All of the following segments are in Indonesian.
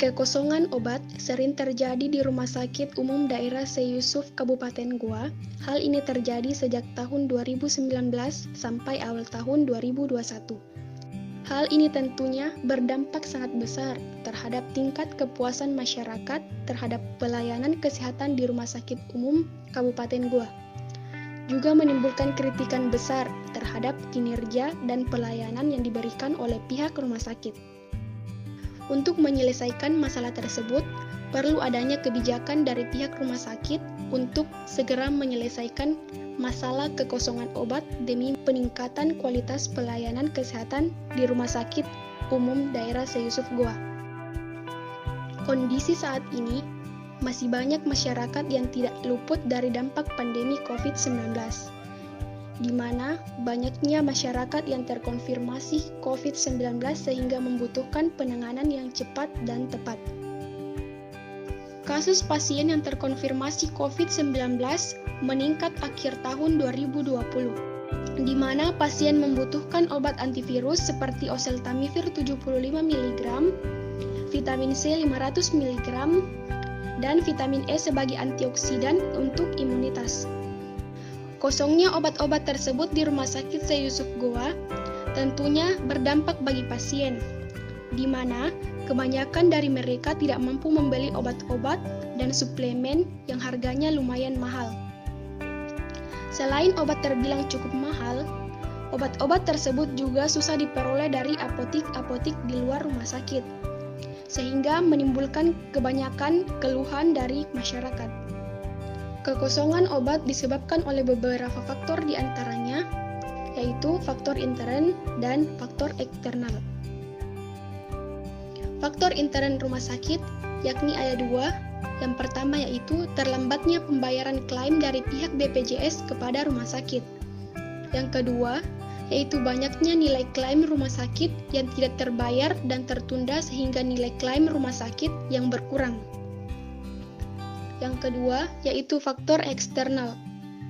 Kekosongan obat sering terjadi di Rumah Sakit Umum Daerah Seyusuf Kabupaten Goa. Hal ini terjadi sejak tahun 2019 sampai awal tahun 2021. Hal ini tentunya berdampak sangat besar terhadap tingkat kepuasan masyarakat terhadap pelayanan kesehatan di Rumah Sakit Umum Kabupaten Goa. Juga menimbulkan kritikan besar terhadap kinerja dan pelayanan yang diberikan oleh pihak rumah sakit. Untuk menyelesaikan masalah tersebut, perlu adanya kebijakan dari pihak rumah sakit untuk segera menyelesaikan masalah kekosongan obat demi peningkatan kualitas pelayanan kesehatan di Rumah Sakit Umum Daerah Seyusuf Goa. Kondisi saat ini, masih banyak masyarakat yang tidak luput dari dampak pandemi COVID-19. Di mana banyaknya masyarakat yang terkonfirmasi COVID-19 sehingga membutuhkan penanganan yang cepat dan tepat. Kasus pasien yang terkonfirmasi COVID-19 meningkat akhir tahun 2020, di mana pasien membutuhkan obat antivirus seperti oseltamivir 75 mg, vitamin C 500 mg, dan vitamin E sebagai antioksidan untuk imunitas. Kosongnya obat-obat tersebut di Rumah Sakit Seyusuf Goa tentunya berdampak bagi pasien, di mana kebanyakan dari mereka tidak mampu membeli obat-obat dan suplemen yang harganya lumayan mahal. Selain obat terbilang cukup mahal, obat-obat tersebut juga susah diperoleh dari apotik-apotik di luar rumah sakit, sehingga menimbulkan kebanyakan keluhan dari masyarakat. Kekosongan obat disebabkan oleh beberapa faktor di antaranya, yaitu faktor intern dan faktor eksternal. Faktor intern rumah sakit yakni ada dua. Yang pertama yaitu terlambatnya pembayaran klaim dari pihak BPJS kepada rumah sakit. Yang kedua yaitu banyaknya nilai klaim rumah sakit yang tidak terbayar dan tertunda sehingga nilai klaim rumah sakit yang berkurang. Yang kedua yaitu faktor eksternal.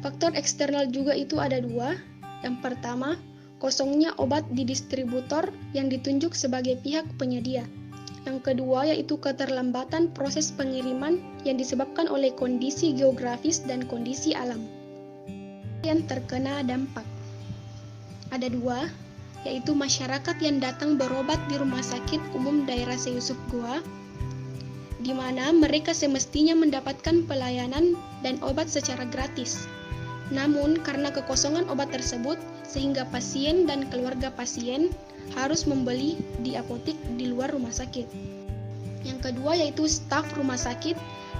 Faktor eksternal juga itu ada dua. Yang pertama, kosongnya obat di distributor yang ditunjuk sebagai pihak penyedia. Yang kedua yaitu keterlambatan proses pengiriman yang disebabkan oleh kondisi geografis dan kondisi alam. Yang terkena dampak ada dua, yaitu masyarakat yang datang berobat di Rumah Sakit Umum Daerah Seyusuf Goa, di mana mereka semestinya mendapatkan pelayanan dan obat secara gratis. Namun, karena kekosongan obat tersebut, sehingga pasien dan keluarga pasien harus membeli di apotik di luar rumah sakit. Yang kedua yaitu staf rumah sakit,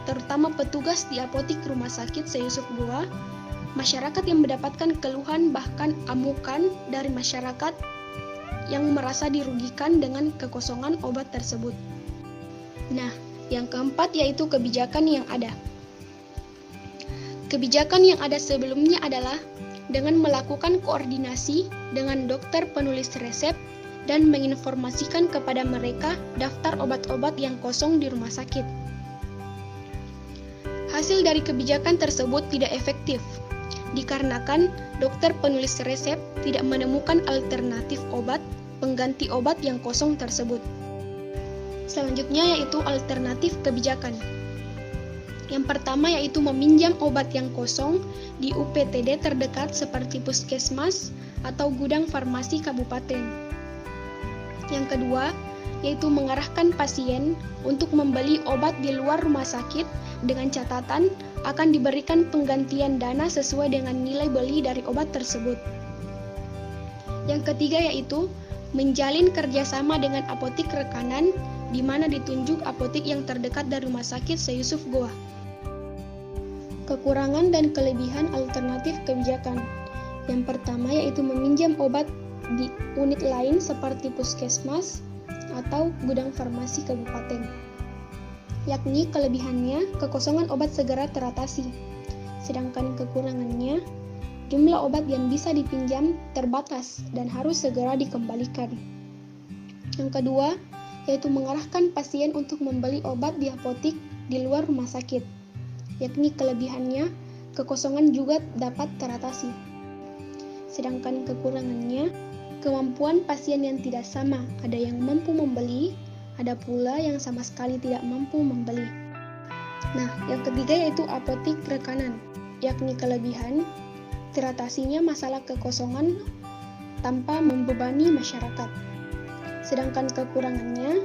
terutama petugas di apotik Rumah Sakit Seyusuf Goa, masyarakat yang mendapatkan keluhan bahkan amukan dari masyarakat yang merasa dirugikan dengan kekosongan obat tersebut. Nah, yang keempat yaitu kebijakan yang ada. Kebijakan yang ada sebelumnya adalah dengan melakukan koordinasi dengan dokter penulis resep dan menginformasikan kepada mereka daftar obat-obat yang kosong di rumah sakit. Hasil dari kebijakan tersebut tidak efektif, dikarenakan dokter penulis resep tidak menemukan alternatif obat pengganti obat yang kosong tersebut. Selanjutnya yaitu alternatif kebijakan. Yang pertama yaitu meminjam obat yang kosong di UPTD terdekat seperti puskesmas atau gudang farmasi kabupaten. Yang kedua yaitu mengarahkan pasien untuk membeli obat di luar rumah sakit dengan catatan akan diberikan penggantian dana sesuai dengan nilai beli dari obat tersebut. Yang ketiga yaitu menjalin kerjasama dengan apotik rekanan di mana ditunjuk apotik yang terdekat dari Rumah Sakit Seyusuf Goa. Kekurangan dan kelebihan alternatif kebijakan. Yang pertama yaitu meminjam obat di unit lain seperti puskesmas atau gudang farmasi kabupaten. Yakni kelebihannya kekosongan obat segera teratasi. Sedangkan kekurangannya jumlah obat yang bisa dipinjam terbatas dan harus segera dikembalikan. Yang kedua yaitu mengarahkan pasien untuk membeli obat di apotik di luar rumah sakit. Yakni kelebihannya kekosongan juga dapat teratasi. Sedangkan kekurangannya kemampuan pasien yang tidak sama, ada yang mampu membeli, Ada pula yang sama sekali tidak mampu membeli. Nah, yang ketiga yaitu apotik rekanan, yakni kelebihan teratasinya masalah kekosongan tanpa membebani masyarakat. Sedangkan kekurangannya,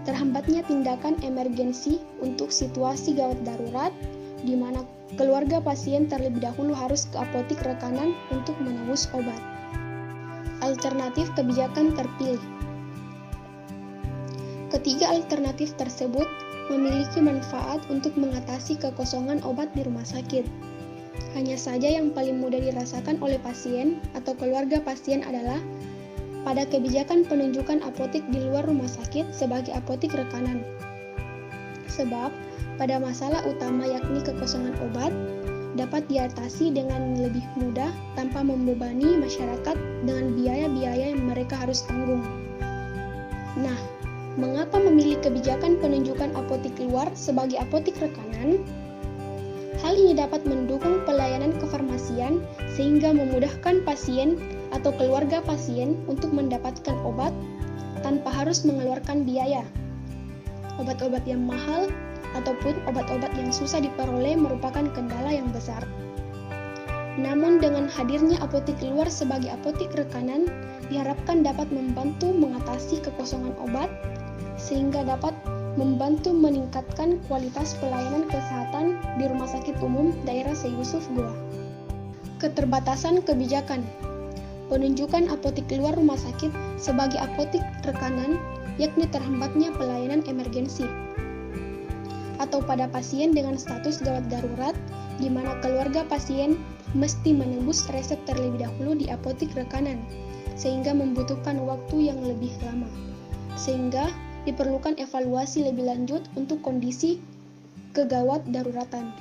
terhambatnya tindakan emergensi untuk situasi gawat darurat, di mana keluarga pasien terlebih dahulu harus ke apotik rekanan untuk menebus obat. Alternatif kebijakan terpilih. Ketiga alternatif tersebut memiliki manfaat untuk mengatasi kekosongan obat di rumah sakit. Hanya saja yang paling mudah dirasakan oleh pasien atau keluarga pasien adalah pada kebijakan penunjukan apotik di luar rumah sakit sebagai apotik rekanan. Sebab, pada masalah utama yakni kekosongan obat, dapat diatasi dengan lebih mudah tanpa membebani masyarakat dengan biaya-biaya yang mereka harus tanggung. Nah, mengapa memilih kebijakan penunjukan apotik luar sebagai apotik rekanan? Hal ini dapat mendukung pelayanan kefarmasian sehingga memudahkan pasien atau keluarga pasien untuk mendapatkan obat tanpa harus mengeluarkan biaya. Obat-obat yang mahal ataupun obat-obat yang susah diperoleh merupakan kendala yang besar. Namun dengan hadirnya apotik luar sebagai apotik rekanan diharapkan dapat membantu mengatasi kekosongan obat sehingga dapat membantu meningkatkan kualitas pelayanan kesehatan di Rumah Sakit Umum Daerah Syekh Yusuf Goa. Keterbatasan kebijakan. Penunjukan apotik luar rumah sakit sebagai apotik rekanan yakni terhambatnya pelayanan emergensi atau pada pasien dengan status gawat darurat di mana keluarga pasien mesti menembus resep terlebih dahulu di apotik rekanan sehingga membutuhkan waktu yang lebih lama. Sehingga diperlukan evaluasi lebih lanjut untuk kondisi kegawat daruratan.